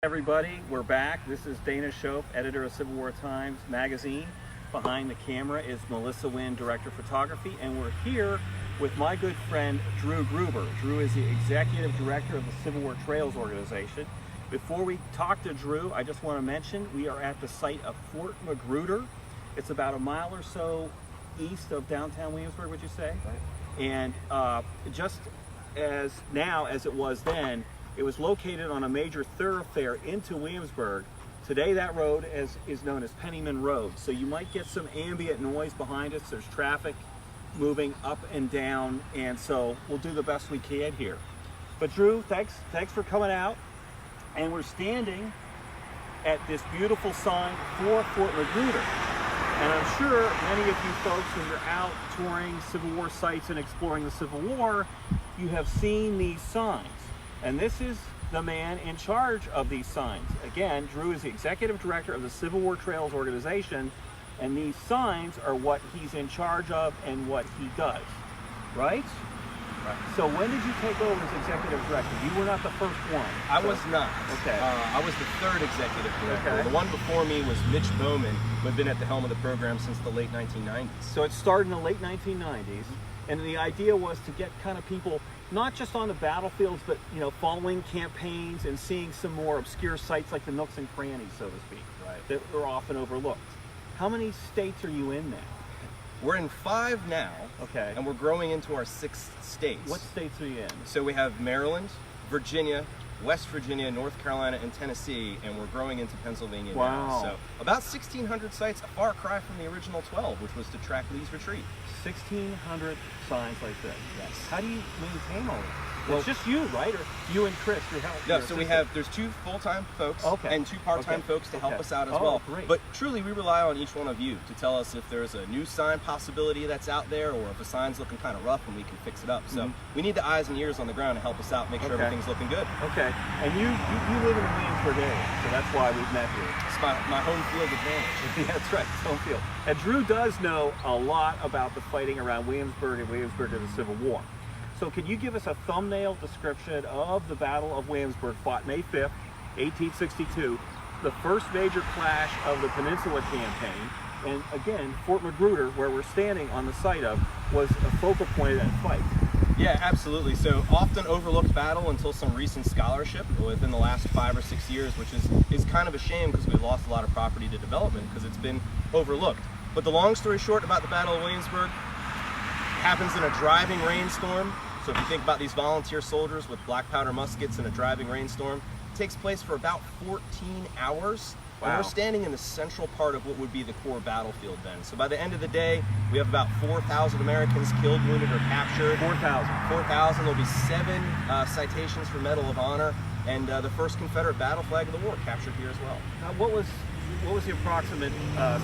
Everybody, we're back. This is Dana Shoaf, editor of Civil War Times magazine. Behind the camera is Melissa Winn, director of photography, and we're here with my good friend Drew Gruber. Drew is the executive director of the Civil War Trails organization. Before we talk to Drew, I just want to mention we are at the site of Fort Magruder. It's about a mile or so east of downtown Williamsburg, would you say? Right. And just as now as it was then, it was located on a major thoroughfare into Williamsburg. Today that road is known as Pennyman Road. So you might get some ambient noise behind us. There's traffic moving up and down, and so we'll do the best we can here. But Drew, thanks for coming out. And we're standing at this beautiful sign for Fort Magruder. And I'm sure many of you folks, when you're out touring Civil War sites and exploring the Civil War, you have seen these signs. And this is the man in charge of these signs. Again, Drew is the executive director of the Civil War Trails organization, and these signs are what he's in charge of and what he does, right? Right. So when did you take over as executive director? You were not the first one. I was not. Okay. I was the third executive director. Okay. The one before me was Mitch Bowman, who had been at the helm of the program since the late 1990s. So it started in the late 1990s, and the idea was to get kind of people not just on the battlefields, but following campaigns and seeing some more obscure sites like the nooks and crannies, so to speak, Right. that are often overlooked. How many states are you in now? We're in 5 now, Okay. and we're growing into our 6th states. What states are you in? So we have Maryland, Virginia, West Virginia, North Carolina, and Tennessee, and we're growing into Pennsylvania Wow. now. So about 1,600 sites, a far cry from the original 12, which was to track Lee's retreat. 1,600 signs like this. Yes. How do you maintain all this? Well, it's just you, right? Or you and Chris, your help? No, your so assistant? there's 2 full-time folks Okay. and 2 part-time Okay. folks to help Okay. us out as Oh, well. great. But truly, we rely on each one of you to tell us if there's a new sign possibility that's out there, or if a sign's looking kind of rough and we can fix it up. So we need the eyes and ears on the ground to help us out, make sure Okay. everything's looking good. Okay. And you live in the Williamsburg area, so that's why we've met here. It's my home field advantage. Yeah, that's right, it's home field. And Drew does know a lot about the fighting around Williamsburg and Williamsburg in the Civil War. So can you give us a thumbnail description of the Battle of Williamsburg, fought May 5th, 1862, the first major clash of the Peninsula Campaign, and again, Fort Magruder, where we're standing on the site of, was a focal point of that fight. Yeah, absolutely. So often overlooked battle until some recent scholarship within the last 5 or 6 years, which is kind of a shame because we've lost a lot of property to development because it's been overlooked. But the long story short about the Battle of Williamsburg, happens in a driving rainstorm. So if you think about these volunteer soldiers with black powder muskets in a driving rainstorm, it takes place for about 14 hours. Wow. And we're standing in the central part of what would be the core battlefield then. So by the end of the day, we have about 4,000 Americans killed, wounded, or captured. 4,000. 4,000. There'll be 7 citations for Medal of Honor, and the first Confederate battle flag of the war captured here as well. Now, what was the approximate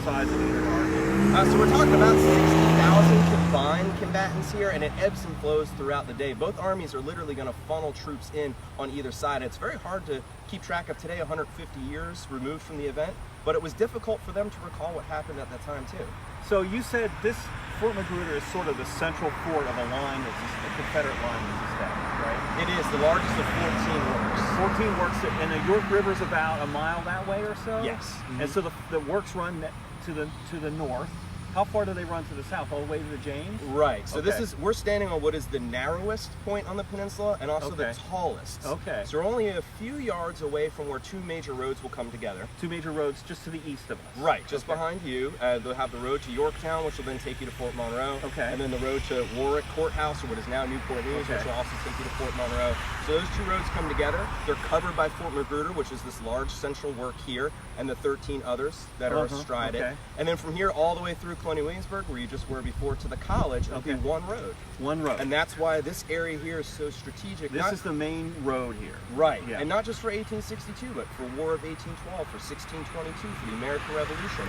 size of either army? So we're talking about 60,000 combined combatants here, and it ebbs and flows throughout the day. Both armies are literally going to funnel troops in on either side. It's very hard to keep track of today, 150 years removed from the event, but it was difficult for them to recall what happened at that time too. So you said this Fort Magruder is sort of the central fort of a line that's a Confederate line that's established, right? It is the largest of 14 works. 14 works, and the York River's about a mile that way or so? Yes. And so the works run to the north. How far do they run to the south? All the way to the James? Right. So Okay. we're standing on what is the narrowest point on the peninsula and also the Okay. tallest. Okay. So we're only a few yards away from where 2 major roads will come together. 2 major roads just to the east of us. Right, just Okay. behind you. They'll have the road to Yorktown, which will then take you to Fort Monroe. Okay. And then the road to Warwick Courthouse, or what is now Newport News, Okay. which will also take you to Fort Monroe. So those 2 roads come together. They're covered by Fort Magruder, which is this large central work here, and the 13 others that are astride okay. it. And then from here all the way through Colonial Williamsburg, where you just were before, to the college, it'll Okay. be 1 road. One road. And that's why this area here is so strategic. This is the main road here. Right, Yeah. and not just for 1862, but for War of 1812, for 1622, for the American Revolution.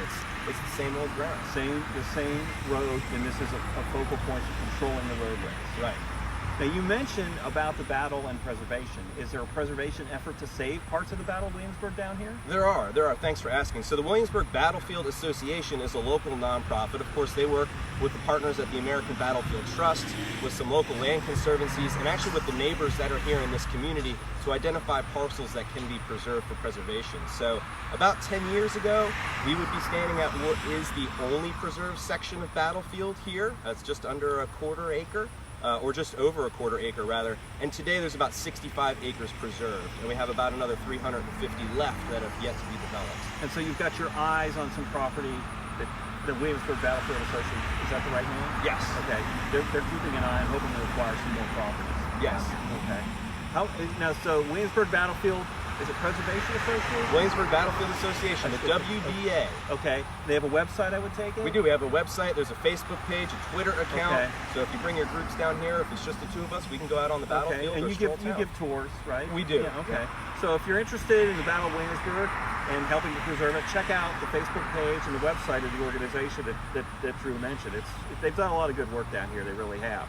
It's the same old ground. The same road, and this is a focal point for controlling the roadways. Right. Now you mentioned about the battle and preservation. Is there a preservation effort to save parts of the Battle of Williamsburg down here? There are. Thanks for asking. So the Williamsburg Battlefield Association is a local nonprofit. Of course, they work with the partners at the American Battlefield Trust, with some local land conservancies, and actually with the neighbors that are here in this community to identify parcels that can be preserved for preservation. So about 10 years ago, we would be standing at what is the only preserved section of Battlefield here. That's just under a quarter acre. Or just over a quarter acre rather, and today there's about 65 acres preserved, and we have about another 350 left that have yet to be developed. And so you've got your eyes on some property that the Williamsburg Battlefield Association, is that the right name? Yes. Okay, they're keeping an eye and hoping to acquire some more properties. Yes. Okay. Now, so Williamsburg Battlefield, is it Preservation Association? Williamsburg Battlefield Association, the WBA. Okay. They have a website, I would take it? We do. We have a website. There's a Facebook page, a Twitter account. Okay. So if you bring your groups down here, if it's just the two of us, we can go out on the battlefield. Okay. And or you give tours, right? We do. Yeah, okay. So if you're interested in the Battle of Williamsburg and helping to preserve it, check out the Facebook page and the website of the organization that Drew mentioned. They've done a lot of good work down here. They really have.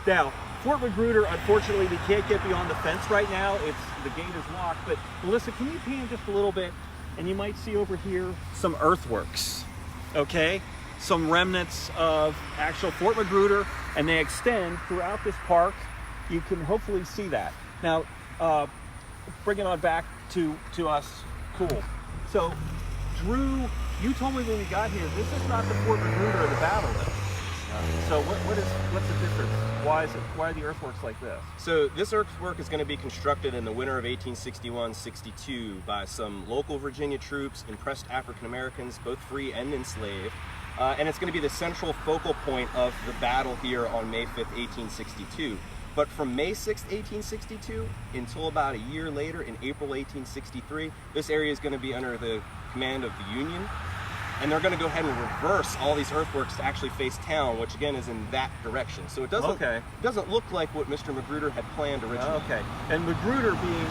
Now, Fort Magruder, unfortunately, we can't get beyond the fence right now. The gate is locked. But Melissa, can you pan just a little bit? And you might see over here some earthworks, okay? Some remnants of actual Fort Magruder, and they extend throughout this park. You can hopefully see that. Now, bring it on back to us. Cool. So, Drew, you told me when we got here, this is not the Fort Magruder of the battle, though. So what's the difference? Why are the earthworks like this? So this earthwork is going to be constructed in the winter of 1861-62 by some local Virginia troops, impressed African Americans, both free and enslaved. And it's going to be the central focal point of the battle here on May 5th, 1862. But from May 6th, 1862 until about a year later in April 1863, this area is going to be under the command of the Union. And they're going to go ahead and reverse all these earthworks to actually face town, which again is in that direction. So it doesn't look like what Mr. Magruder had planned originally. Okay. And Magruder being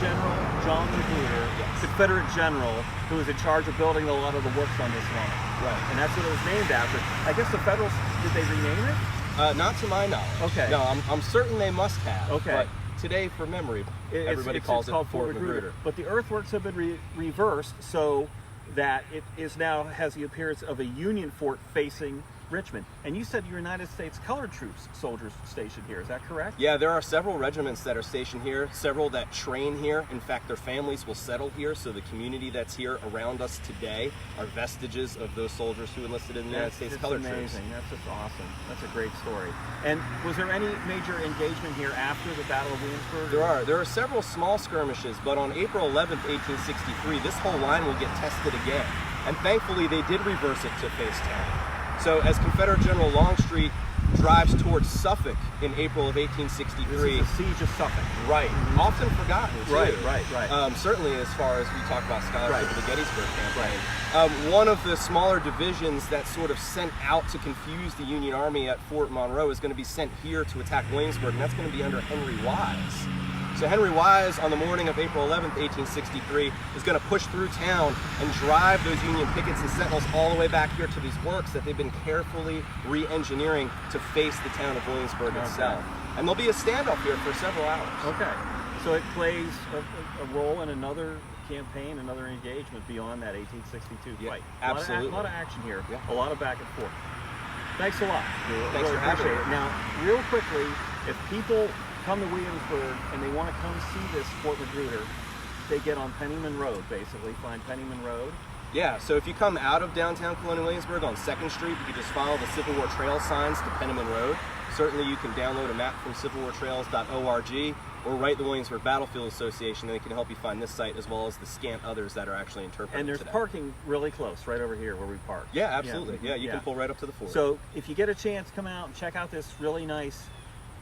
General John Magruder, yes. Confederate general, who was in charge of building a lot of the works on this line. Right. And that's what it was named after. I guess the Federals, did they rename it? Not to my knowledge. Okay. No, I'm certain they must have. Okay. But today, for memory, everybody calls it Fort Magruder. But the earthworks have been reversed so that it is now has the appearance of a Union fort facing Richmond. And you said United States colored troops soldiers stationed here. Is that correct? Yeah, there are several regiments that are stationed here, several that train here. In fact, their families will settle here, so the community that's here around us today are vestiges of those soldiers who enlisted in the United States colored troops. That's amazing. That's just awesome. That's a great story. And was there any major engagement here after the Battle of Williamsburg? There are several small skirmishes, but on April 11th, 1863, this whole line will get tested again. And thankfully, they did reverse it to face town. So as Confederate General Longstreet drives towards Suffolk in April of 1863. This is the siege of Suffolk. Right. Often forgotten, too. Right. Certainly as far as we talk about scholarship of the Gettysburg campaign. One of the smaller divisions that sort of sent out to confuse the Union Army at Fort Monroe is going to be sent here to attack Williamsburg, and that's going to be under Henry Wise. So Henry Wise, on the morning of April 11th, 1863, is going to push through town and drive those Union pickets and sentinels all the way back here to these works that they've been carefully re-engineering to face the town of Williamsburg itself. And there'll be a standoff here for several hours. Okay. So it plays a role in another campaign, another engagement beyond that 1862 fight. Absolutely. A lot of action here. Yeah. A lot of back and forth. Thanks a lot. Thanks for having me. Now, real quickly, if people come to Williamsburg and they want to come see this Fort Magruder, they get on Pennyman Road, basically. Find Pennyman Road. Yeah, so if you come out of downtown Colonial Williamsburg on 2nd Street, you can just follow the Civil War Trail signs to Pennyman Road. Certainly you can download a map from civilwartrails.org or write the Williamsburg Battlefield Association, and they can help you find this site as well as the scant others that are actually interpreted And there's today. parking really close, right over here where we park. Yeah, absolutely. Yeah, you can pull right up to the fort. So if you get a chance, come out and check out this really nice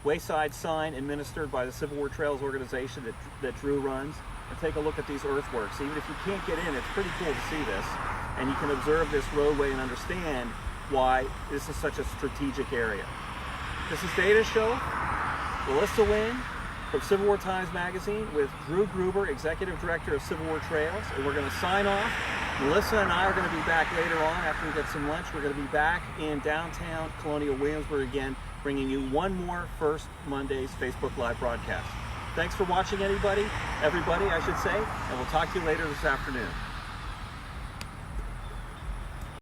wayside sign administered by the Civil War Trails organization that Drew runs, and take a look at these earthworks. Even if you can't get in, it's pretty cool to see this, and you can observe this roadway and understand why this is such a strategic area. This is Data Shoaf, Melissa Winn from Civil War Times Magazine with Drew Gruber, Executive Director of Civil War Trails, and we're going to sign off Melissa and I are going to be back later on after we get some lunch. We're going to be back in downtown Colonial Williamsburg again, bringing you one more First Mondays Facebook Live broadcast. Thanks for watching, everybody, I should say, and we'll talk to you later this afternoon.